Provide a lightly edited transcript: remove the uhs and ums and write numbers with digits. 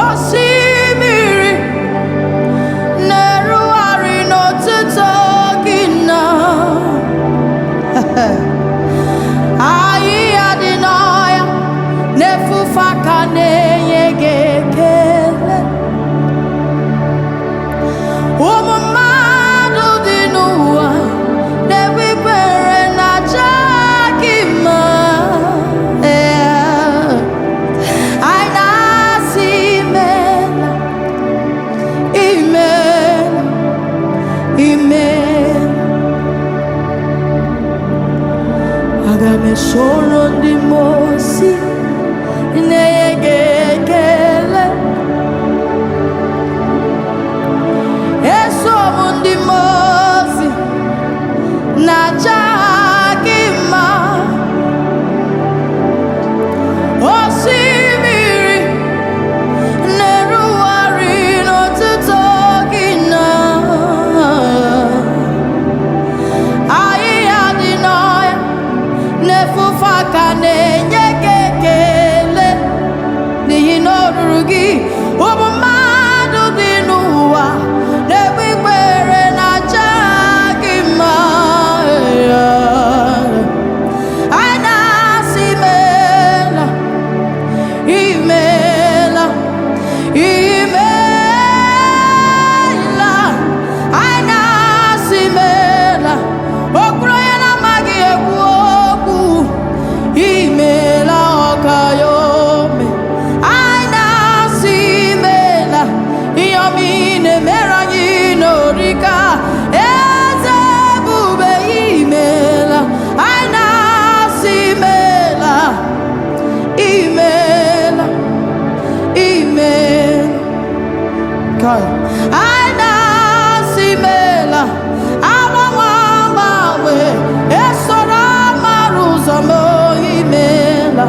osimiri na-erugharị n'otuto gị na ahịhịa dị n'ọhịa na-efufe aka na-enye gị ekele. Ụmụ mmadụ dị n'ụwa na-ekpe ikpere na aja gị mma. Anyị na-asị imeela, imeela, imeela. Aga m esoro ndị mmụọ ozi na-enye gị ekele. Eso m ndị mmụọ ozi na-aja gị mma. Osimiri na-erugharị n'otuto gị na ahịhịa dị n'ọhịa na-efufe aka na-enye gị ekele n'ihi na o ruru gị. Ụmụ mmadụ dị n'ụwa na-ekpe ikpere na aja gị mma. Anyị na-asị imeela, imeela, imeela. Anyị na-asị imeela, okpuru onye na-amaghị ekwu okwu. Imeela ọkaya ome. Anyị na-asị imeela, ihe ọma ị na-emere anyị n'orika. Eze ebube imeela. Anyị na-asị imeela, imeela, imeela. Anyị na-asị imeela, agbanwe agbanwe esoro mara ụzọ m. Imeela.